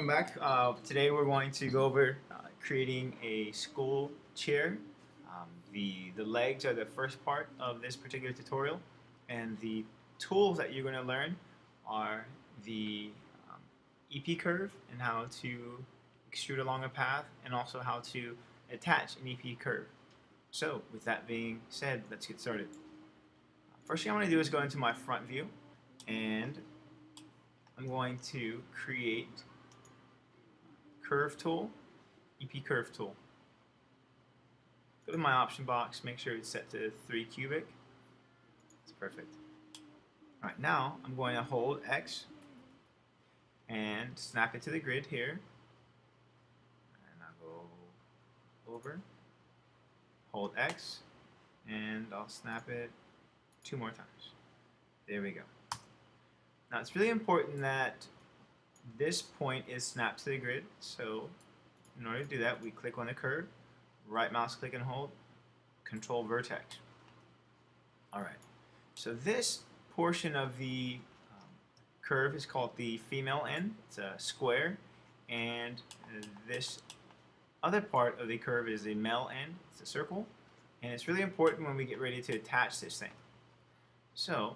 welcome back. Today we're going to go over creating a school chair. The legs are the first part of this particular tutorial, and the tools that you're going to learn are the EP curve and how to extrude along a path, and also how to attach an EP curve. So with that being said, let's get started. First thing I'm going to do is go into my front view, and I'm going to create curve tool, EP curve tool. Go to my option box, make sure it's set to 3 cubic. It's perfect. Alright, now I'm going to hold X and snap it to the grid here. And I'll go over, hold X, and I'll snap it 2 more times. There we go. Now it's really important that this point is snapped to the grid, so in order to do that, we click on the curve, right mouse click and hold, control vertex. Alright, so this portion of the curve is called the female end. It's a square, and this other part of the curve is the male end. It's a circle, and it's really important when we get ready to attach this thing. So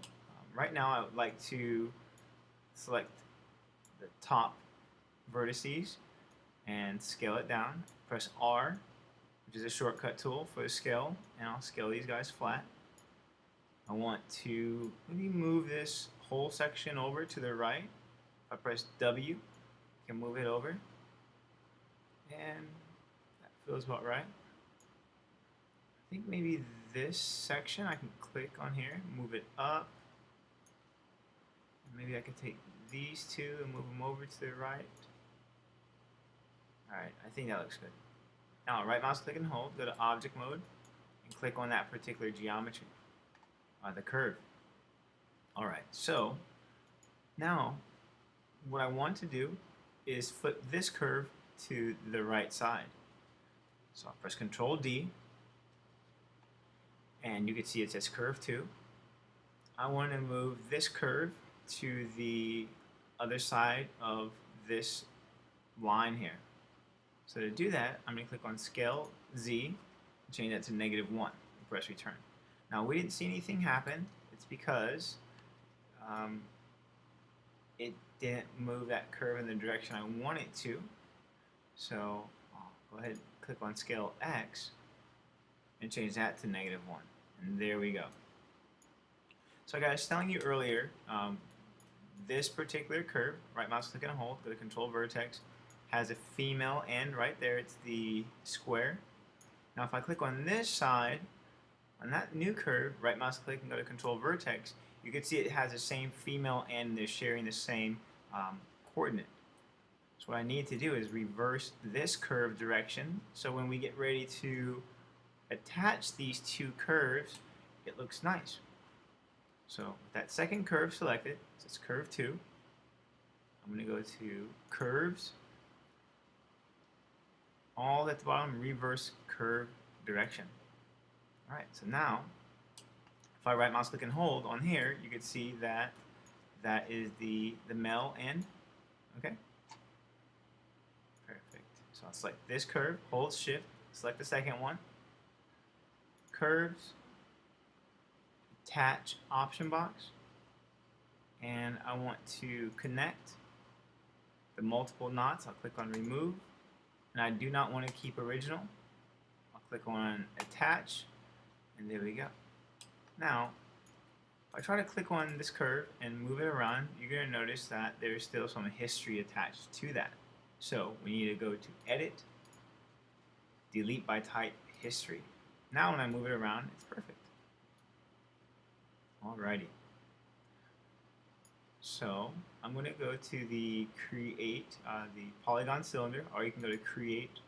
right now I would like to select the top vertices and scale it down. Press R, which is a shortcut tool for the scale, and I'll scale these guys flat. I want to maybe move this whole section over to the right. If I press W, I can move it over, and that feels about right. I think maybe this section I can click on here, move it up. Maybe I could take these two and move them over to the right. Alright, I think that looks good. Now right mouse click and hold, go to object mode, and click on that particular geometry, the curve. Alright, so now what I want to do is flip this curve to the right side. So I'll press Control D, and you can see it says curve 2. I want to move this curve to the other side of this line here. So to do that, I'm going to click on Scale Z and change that to -1 and press return. Now we didn't see anything happen. It's because it didn't move that curve in the direction I want it to. So I'll go ahead and click on Scale X and change that to -1. And there we go. So like I was telling you earlier, this particular curve, right mouse click and hold, go to Control Vertex, has a female end right there. It's the square. Now if I click on this side, on that new curve, right mouse click and go to Control Vertex, you can see it has the same female end. They're sharing the same coordinate. So what I need to do is reverse this curve direction, so when we get ready to attach these two curves, it looks nice. So with that second curve selected, so it's curve 2, I'm going to go to curves, all at the bottom, reverse curve direction. Alright, so now if I right mouse click and hold on here, you can see that that is the male end. Okay? Perfect. So I'll select this curve, hold shift, select the second one, curves, attach option box, and I want to connect the multiple knots. I'll click on remove, and I do not want to keep original. I'll click on attach, and there we go. Now if I try to click on this curve and move it around, you're going to notice that there's still some history attached to that. So we need to go to edit, delete by type, history. Now when I move it around, it's perfect. Alrighty. So I'm going to go to the create, the Polygon cylinder, or you can go to create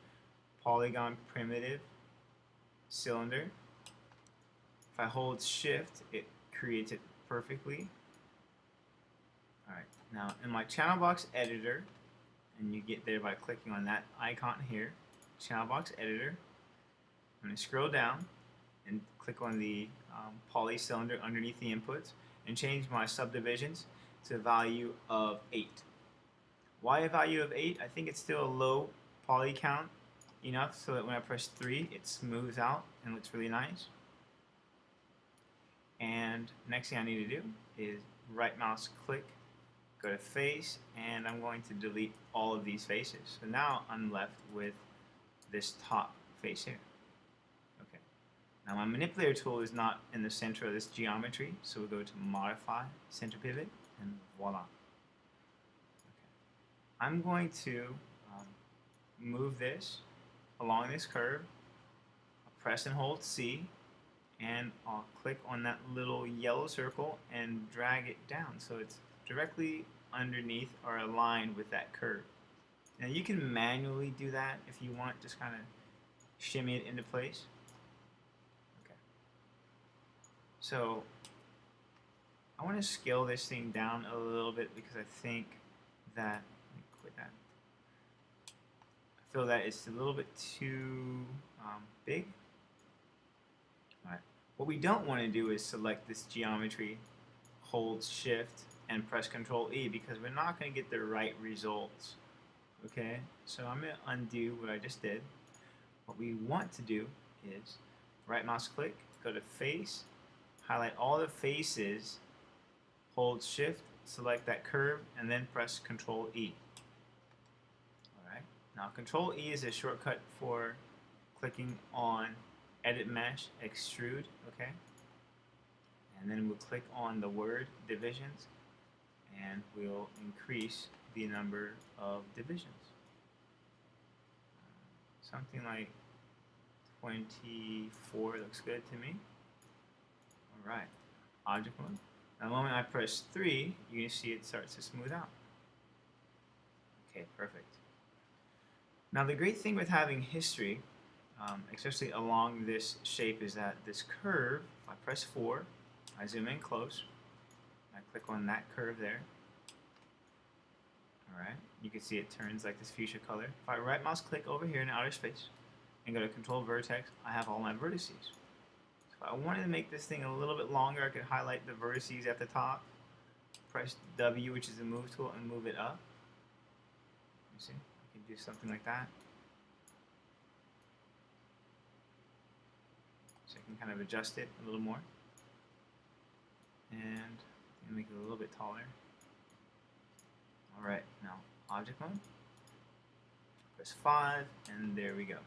Polygon primitive cylinder. If I hold shift, it creates it perfectly. Alright, now in my channel box editor, and you get there by clicking on that icon here, channel box editor, I'm going to scroll down and click on the poly cylinder underneath the inputs and change my subdivisions to a value of 8. Why a value of 8? I think it's still a low poly count enough so that when I press 3 it smooths out and looks really nice. And next thing I need to do is right mouse click, go to face, and I'm going to delete all of these faces. So now I'm left with this top face here. Okay. Now my manipulator tool is not in the center of this geometry, so we'll go to modify, center pivot, and voila. Okay. I'm going to move this along this curve. I'll press and hold C, and I'll click on that little yellow circle and drag it down so it's directly underneath or aligned with that curve. Now you can manually do that if you want, just kind of shimmy it into place. Okay. So I want to scale this thing down a little bit because I think that, let me quit that. I feel that it's a little bit too big. Alright. What we don't want to do is select this geometry, hold shift, and press Control E because we're not going to get the right results. Okay, so I'm going to undo what I just did. What we want to do is right mouse click, go to face, highlight all the faces, hold shift, select that curve, and then press Control E. Alright, now Control E is a shortcut for clicking on Edit Mesh, Extrude, okay? And then we'll click on the word divisions, and we'll increase the number of divisions. Something like 24 looks good to me. Alright, object mode. Now the moment I press 3, you can see it starts to smooth out. Okay, perfect. Now the great thing with having history, especially along this shape, is that this curve, if I press 4, I zoom in close, I click on that curve there. Alright, you can see it turns like this fuchsia color. If I right mouse click over here in outer space and go to Control Vertex, I have all my vertices. So if I wanted to make this thing a little bit longer, I could highlight the vertices at the top, press W, which is the move tool, and move it up. You see, I can do something like that. So I can kind of adjust it a little more and make it a little bit taller. Alright, now object mode, press 5, and there we go.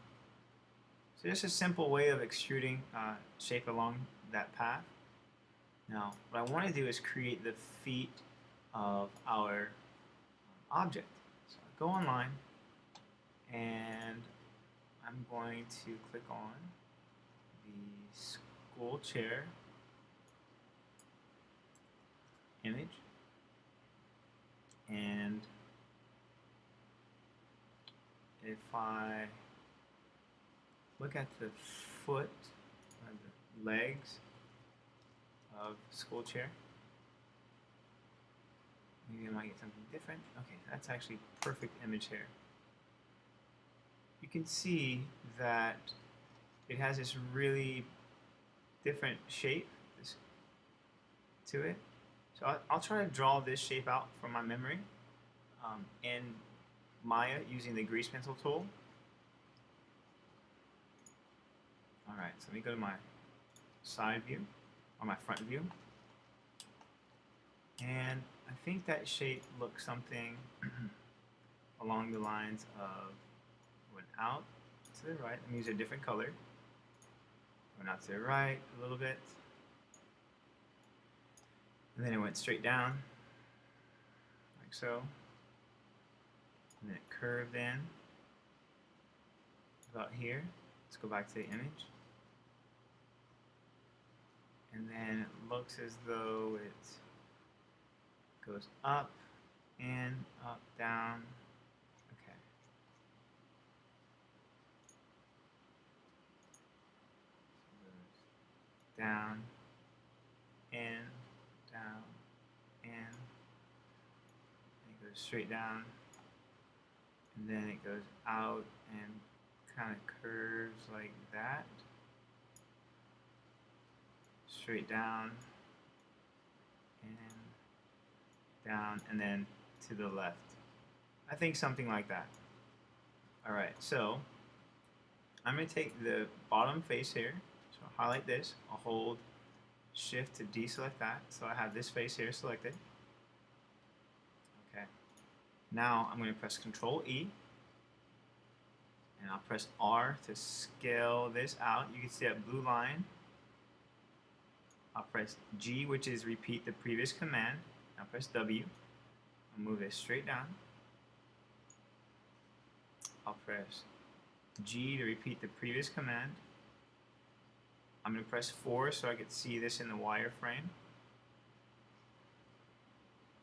So just a simple way of extruding shape along that path. Now what I want to do is create the feet of our object. So I go online and I'm going to click on the school chair image, and if I look at the foot, the legs of school chair, maybe I might get something different. Okay, that's actually perfect image here. You can see that it has this really different shape to it. So I'll try to draw this shape out from my memory in Maya using the grease pencil tool. Alright, so let me go to my side view, or my front view. And I think that shape looks something along the lines of went out to the right. Let me use a different color. Went out to the right a little bit. And then it went straight down, like so. And then it curved in about here. Let's go back to the image. And then it looks as though it goes up, in, up, down. Okay. So it goes down, in, down, in, and it goes straight down, and then it goes out and kind of curves like that, straight down, and down, and then to the left. I think something like that. Alright, so I'm going to take the bottom face here, so I'll highlight this, I'll hold Shift to deselect that, so I have this face here selected. Okay, now I'm going to press Control E, and I'll press R to scale this out. You can see that blue line. I'll press G, which is repeat the previous command. I'll press W, I'll move it straight down. I'll press G to repeat the previous command. I'm going to press 4 so I can see this in the wireframe.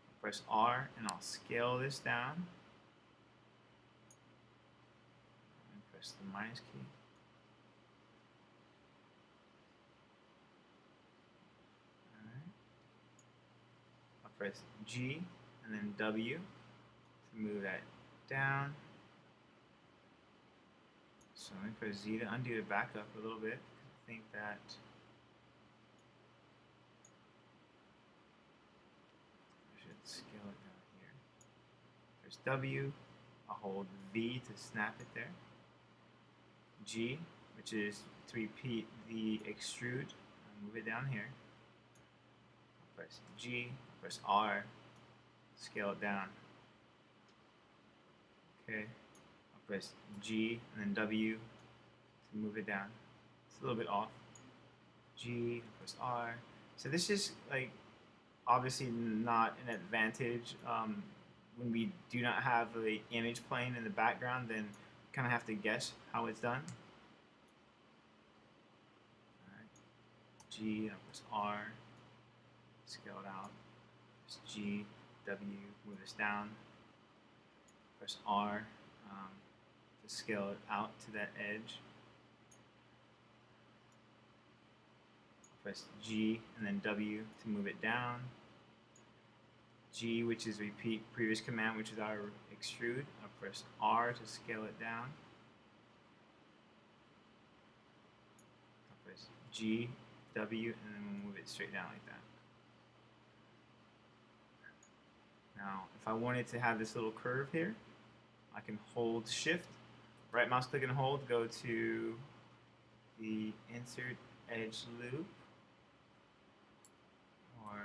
I'll press R and I'll scale this down. And press the minus key. Alright. I'll press G and then W to move that down. So let me press Z to undo it back up a little bit. I think that I should scale it down here. Press W, I'll hold V to snap it there. G, which is to repeat the extrude, I'll move it down here. I'll press G, press R, scale it down. Okay. Press G and then W to move it down. It's a little bit off. G, press R. So this is like obviously not an advantage when we do not have the image plane in the background. Then kind of have to guess how it's done. Alright. G, press R, scale it out. Press G, W, move this down. Press R. To scale it out to that edge. Press G and then W to move it down. G, which is repeat previous command, which is our extrude. I'll press R to scale it down. I'll press G, W, and then we'll move it straight down like that. Now, if I wanted to have this little curve here, I can hold Shift, right mouse click and hold, go to the Insert Edge Loop, or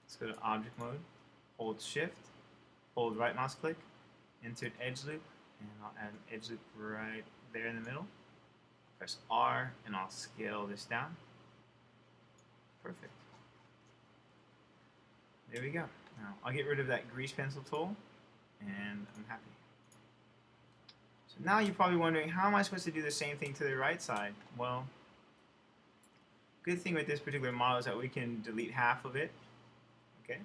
let's go to Object Mode, hold Shift, hold right mouse click, Insert Edge Loop, and I'll add an edge loop right there in the middle. Press R and I'll scale this down. Perfect. There we go. Now I'll get rid of that grease pencil tool and I'm happy. Now you're probably wondering, how am I supposed to do the same thing to the right side? Well, good thing with this particular model is that we can delete half of it. Okay.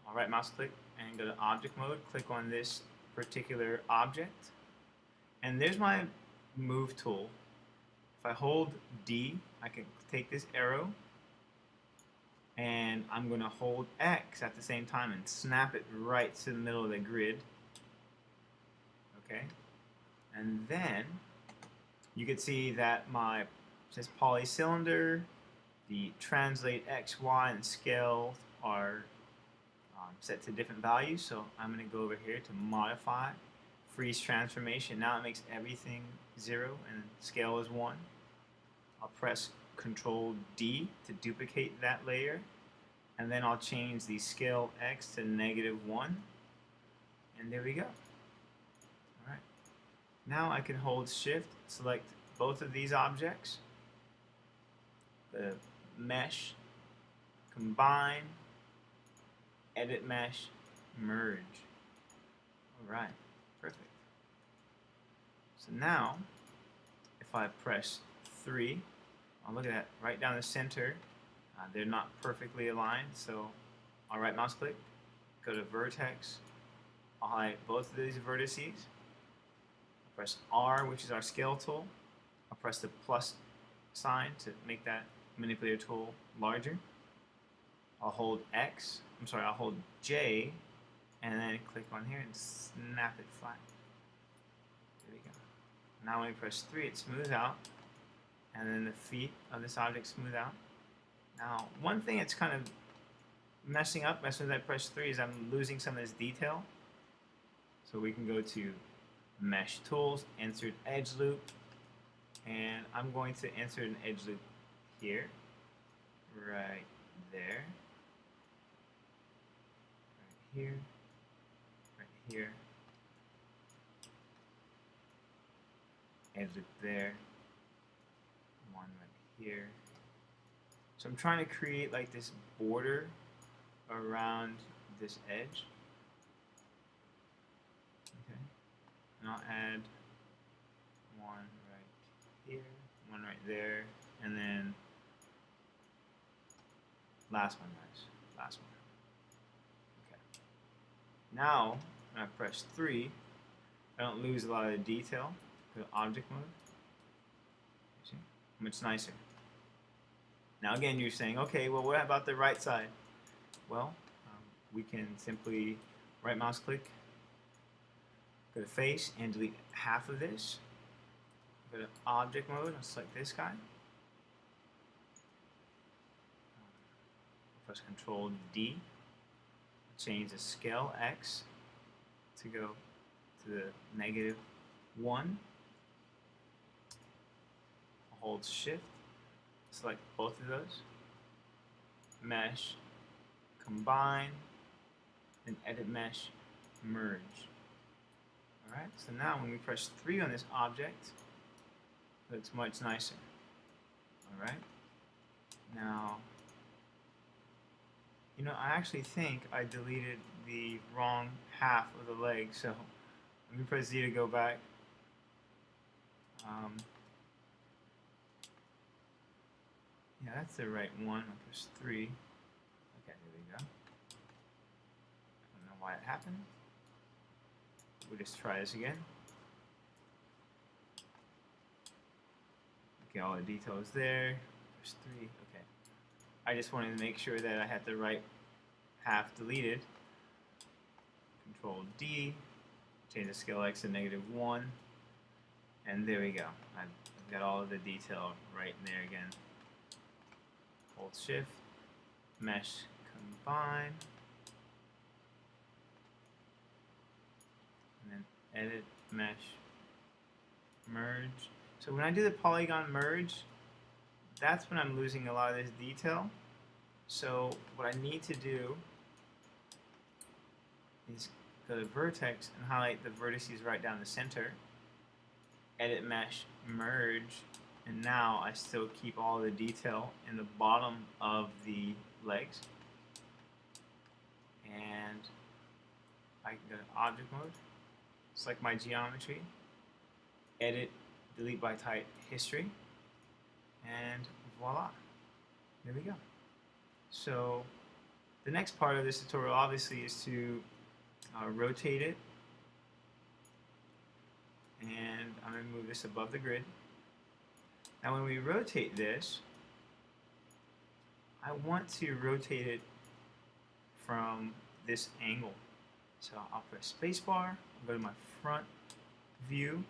I'll right mouse click and go to object mode, click on this particular object, and there's my move tool. If I hold D, I can take this arrow and I'm going to hold X at the same time and snap it right to the middle of the grid. Okay, and then you can see that my says poly cylinder, the translate X, Y, and scale are set to different values. So I'm going to go over here to modify, freeze transformation. Now it makes everything 0 and scale is 1. I'll press Control D to duplicate that layer, and then I'll change the scale X to -1, and there we go. Alright. Now I can hold Shift, select both of these objects, the mesh, combine, edit mesh, merge. Alright, perfect. So now, if I press 3, I'll look at that right down the center. They're not perfectly aligned, so I'll right mouse click, go to Vertex, I'll highlight both of these vertices, I'll press R, which is our scale tool, I'll press the plus sign to make that manipulator tool larger, I'll hold I'll hold J, and then click on here and snap it flat. There we go. Now when we press 3, it smooths out, and then the feet of this object smooth out. Now, one thing that's kind of messing up as soon as I press 3 is I'm losing some of this detail. So we can go to Mesh Tools, Insert Edge Loop, and I'm going to insert an edge loop here, right there, right here, right here, edge loop there, one right here. So I'm trying to create like this border around this edge. Okay, and I'll add one right here, one right there, and then last one, guys. Last one. Okay. Now, when I press 3, I don't lose a lot of the detail. Go to object mode. See? Much nicer. Now again, you're saying, okay, well, what about the right side? Well, we can simply right mouse click, go to face, and delete half of this. Go to object mode and select this guy. Press Control D. Change the scale X to go to the -1. Hold Shift. Select both of those. Mesh, combine, and edit mesh, merge. Alright, so now when we press 3 on this object, it looks much nicer. Alright, now, you know, I actually think I deleted the wrong half of the leg, so let me press Z to go back. Yeah, that's the right one. I'll press 3. Okay, there we go. I don't know why it happened. We'll just try this again. Okay, all the detail is there. Press 3. Okay. I just wanted to make sure that I had the right half deleted. Control D. Change the scale X to -1. And there we go. I've got all of the detail right in there again. Hold Shift, Mesh, Combine, and then Edit, Mesh, Merge. So when I do the Polygon Merge, that's when I'm losing a lot of this detail. So what I need to do is go to Vertex and highlight the vertices right down the center, Edit, Mesh, Merge, and now I still keep all the detail in the bottom of the legs. And I can go to object mode, select my geometry, edit, delete by type history, and voila. There we go. So the next part of this tutorial obviously is to rotate it. And I'm going to move this above the grid. Now when we rotate this, I want to rotate it from this angle. So I'll press spacebar, I'll go to my front view,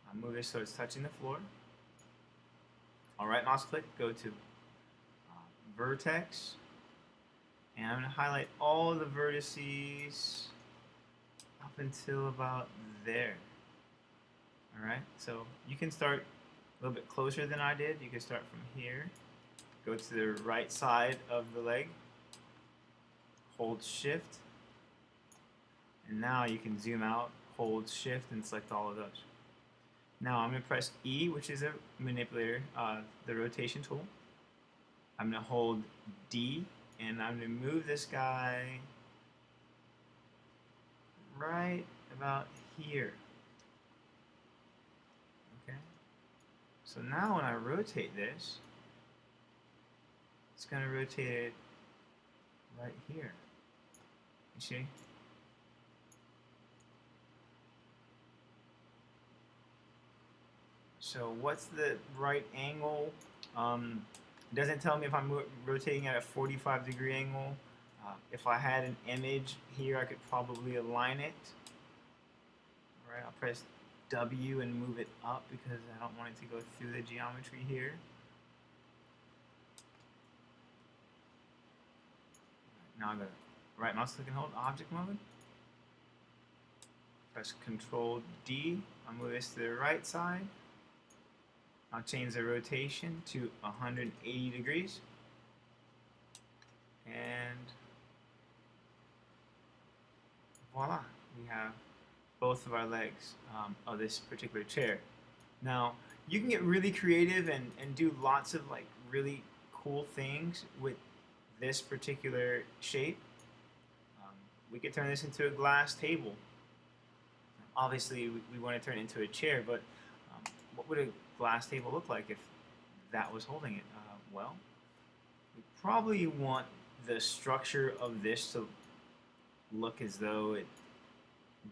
I'll move this so it's touching the floor. I'll right mouse click, go to Vertex, and I'm going to highlight all the vertices up until about there. Alright, so you can start a little bit closer than I did. You can start from here, go to the right side of the leg, hold Shift, and now you can zoom out, hold Shift, and select all of those. Now I'm going to press E, which is a manipulator, the rotation tool. I'm going to hold D, and I'm going to move this guy right about here. Okay. So now when I rotate this, it's going to rotate it right here. You see? So what's the right angle? It doesn't tell me if I'm rotating at a 45-degree angle. If I had an image here, I could probably align it. All right, I'll press W and move it up because I don't want it to go through the geometry here. Now I'm going to right mouse click and hold object mode. Press Control D. I'll move this to the right side. I'll change the rotation to 180 degrees. And voila, we have both of our legs of this particular chair. Now, you can get really creative and do lots of like really cool things with this particular shape. We could turn this into a glass table. Obviously, we want to turn it into a chair, but what would a glass table look like if that was holding it? Well, we probably want the structure of this to look as though it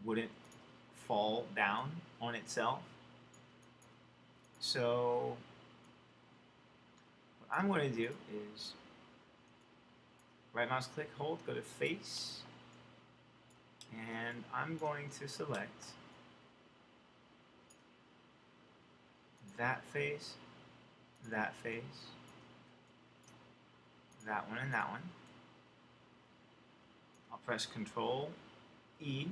wouldn't fall down on itself. So what I'm going to do is right mouse click, hold, go to face, and I'm going to select that face, that face, that one, and that one. I'll press Control E,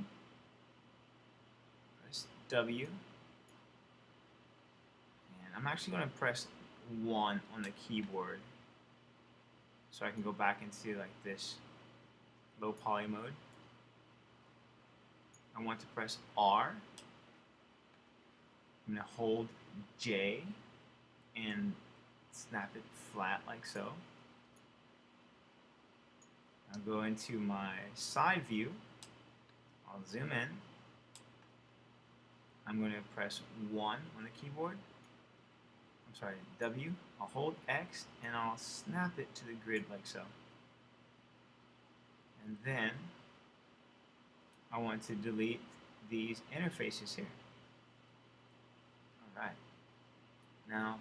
press W, and I'm actually going to press 1 on the keyboard so I can go back into like this low poly mode. I want to press R. I'm going to hold J and snap it flat like so. I'll go into my side view. I'll zoom in. I'm going to press 1 on the keyboard. I'm sorry, W. I'll hold X and I'll snap it to the grid like so. And then I want to delete these interfaces here. Alright. Now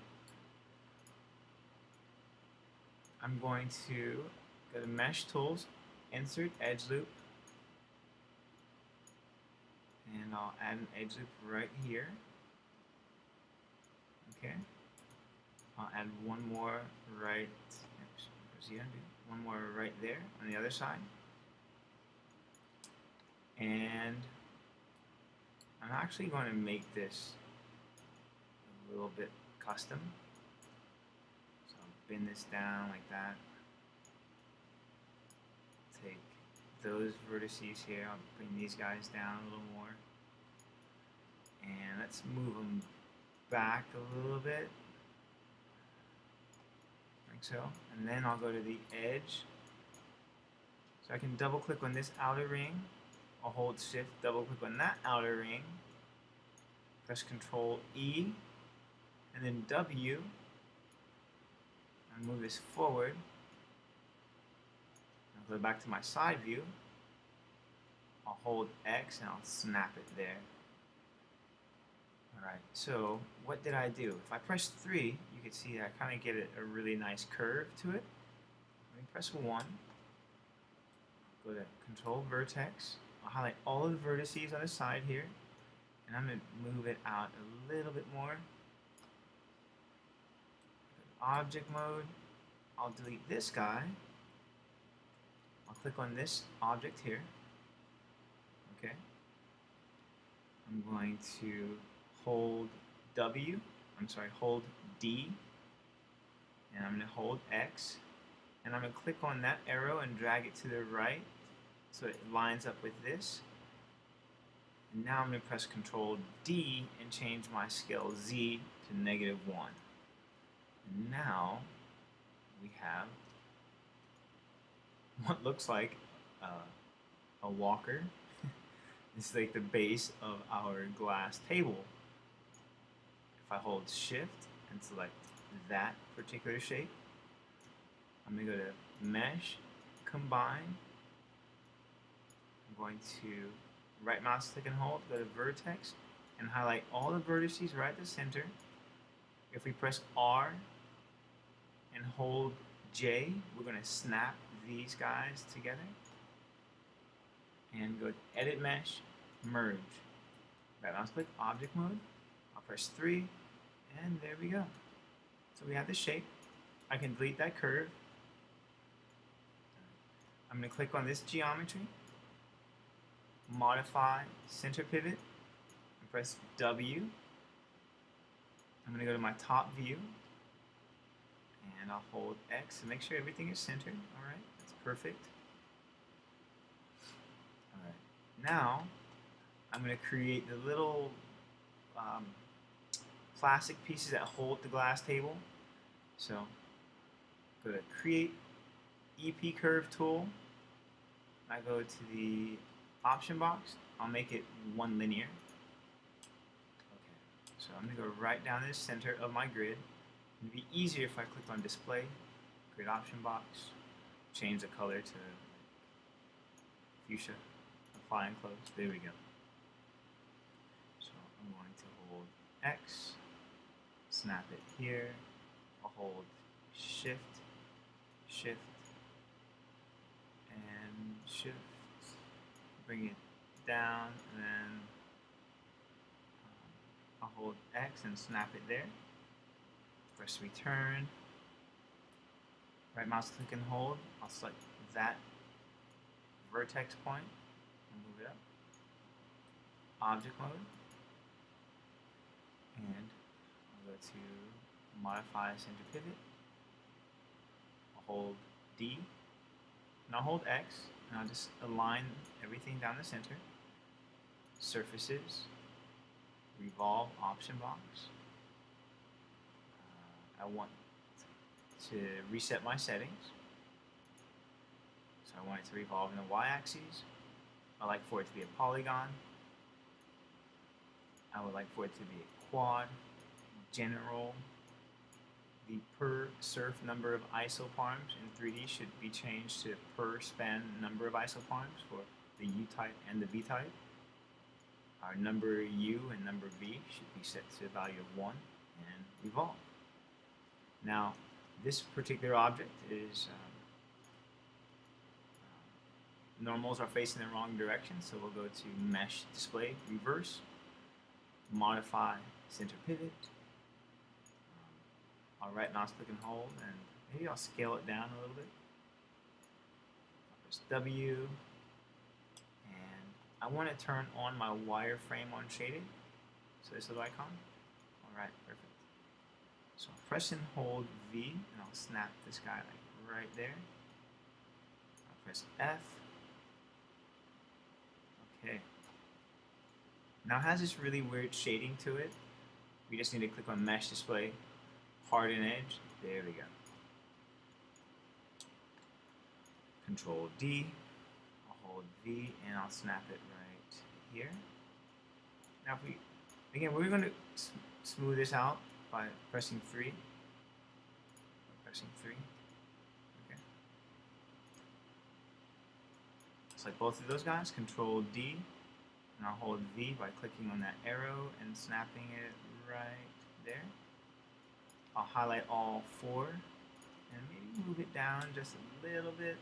I'm going to go to Mesh Tools, Insert Edge Loop, and I'll add an edge loop right here. Okay. I'll add one more right, one more right there on the other side. And I'm actually going to make this a little bit custom. So I'll bend this down like that. Take those vertices here, I'll bring these guys down a little more. And let's move them back a little bit. Like so. And then I'll go to the edge. So I can double click on this outer ring. I'll hold Shift, double click on that outer ring. Press Control E. And then W. And move this forward. I'll go back to my side view. I'll hold X and I'll snap it there. Alright, so what did I do? If I press 3, you can see I kind of get a really nice curve to it. Let me press 1. Go to Control Vertex. I'll highlight all of the vertices on the side here. And I'm going to move it out a little bit more. Object mode. I'll delete this guy. I'll click on this object here. Okay. I'm going to hold hold D, and I'm going to hold X, and I'm going to click on that arrow and drag it to the right so it lines up with this. And now I'm going to press Control D and change my scale Z to -1. And now we have what looks like a walker. It's like the base of our glass table. If I hold Shift and select that particular shape, I'm going to go to Mesh, Combine. I'm going to right mouse click and hold, go to Vertex, and highlight all the vertices right at the center. If we press R and hold J, we're going to snap these guys together. And go to Edit Mesh, Merge. Right mouse click, Object Mode. I'll press 3, and there we go. So we have the shape. I can delete that curve. I'm going to click on this geometry. modify center pivot, and press W. I'm going to go to my top view, and I'll hold X to make sure everything is centered. Alright, that's perfect. Alright, now I'm going to create the little plastic pieces that hold the glass table. So go to Create EP Curve Tool. I go to the option box. I'll make it one linear. Okay, so I'm going to go right down the center of my grid. It would be easier if I clicked on Display, Grid Option Box, change the color to fuchsia, Apply and Close. There we go. So I'm going to hold X, snap it here. I'll hold Shift, Shift, and Shift. Bring it down, and then I'll hold X and snap it there. Press Return. Right mouse click and hold. I'll select that vertex point and move it up. Object mode. And I'll go to Modify Center Pivot. I'll hold D. And I'll hold X. And I'll just align everything down the center. Surfaces. Revolve option box. I want to reset my settings. So I want it to revolve in the y-axis. I like for it to be a polygon. I would like for it to be a quad. General. The per surf number of isoparms in 3D should be changed to per span number of isoparms for the U type and the V type. Our number U and number V should be set to a value of 1 and revolve. Now, this particular object is normals are facing the wrong direction, so we'll go to Mesh Display, Reverse, Modify Center Pivot. I'll right mouse click and hold, and maybe I'll scale it down a little bit. I'll press W, and I want to turn on my wireframe on shading. So this little icon. Alright, perfect. So I'll press and hold V, and I'll snap this guy like right there. I'll press F. Okay. Now it has this really weird shading to it. We just need to click on Mesh Display, Harden Edge. There we go. Control D. I'll hold V, and I'll snap it right here. Now if we, again, we're going to smooth this out by pressing 3. Okay. Select both of those guys. Control D, and I'll hold V by clicking on that arrow and snapping it right there. I'll highlight all 4 and maybe move it down just a little bit.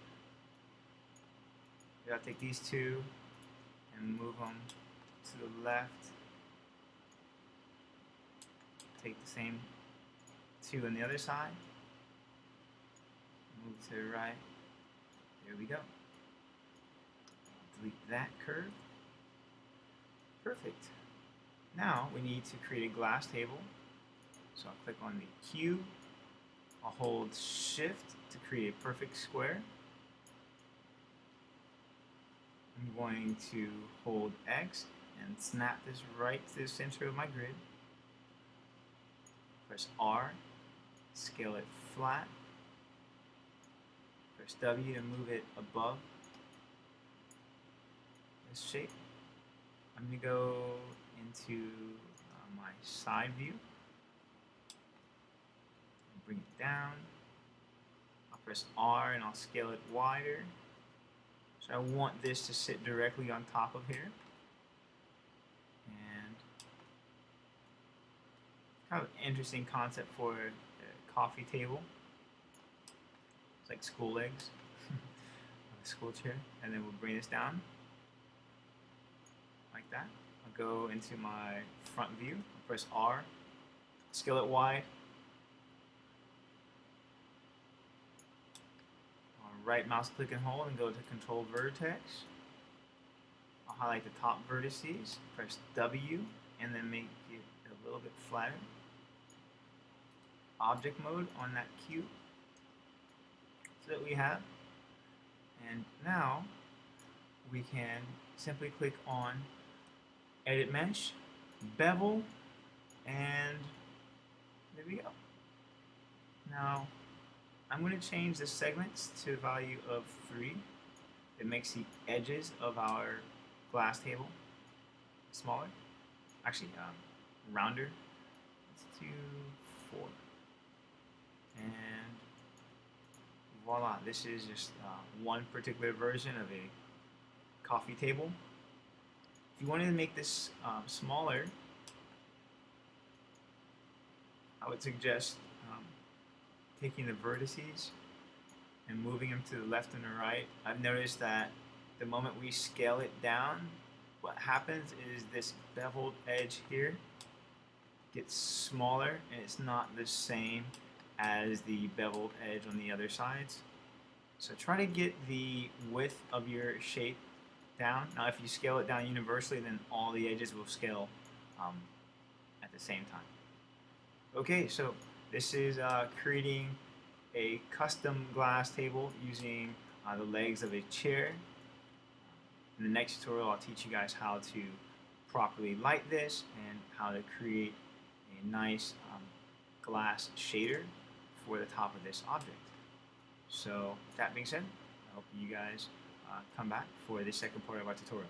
I'll take these 2 and move them to the left. Take the same 2 on the other side. Move to the right. There we go. Delete that curve. Perfect. Now we need to create a glass table. So I'll click on the Q. I'll hold Shift to create a perfect square. I'm going to hold X and snap this right to the center of my grid. Press R, scale it flat. Press W to move it above this shape. I'm going to go into my side view. Bring it down. I'll press R and I'll scale it wider. So I want this to sit directly on top of here. And kind of an interesting concept for a coffee table. It's like school legs on a school chair. And then we'll bring this down like that. I'll go into my front view. I'll press R, scale it wide. Right mouse click and hold and go to Control Vertex. I'll highlight the top vertices, press W, and then make it a little bit flatter. Object mode on that cube. So that we have. And now we can simply click on Edit Mesh, Bevel, and there we go. Now I'm going to change the segments to a value of 3. It makes the edges of our glass table smaller, actually rounder. Let's do 4. And voila, this is just one particular version of a coffee table. If you wanted to make this smaller, I would suggest taking the vertices and moving them to the left and the right. I've noticed that the moment we scale it down, what happens is this beveled edge here gets smaller and it's not the same as the beveled edge on the other sides. So try to get the width of your shape down. Now if you scale it down universally, then all the edges will scale at the same time. Okay, so this is creating a custom glass table using the legs of a chair. In the next tutorial, I'll teach you guys how to properly light this and how to create a nice glass shader for the top of this object. So that being said, I hope you guys come back for the second part of our tutorial.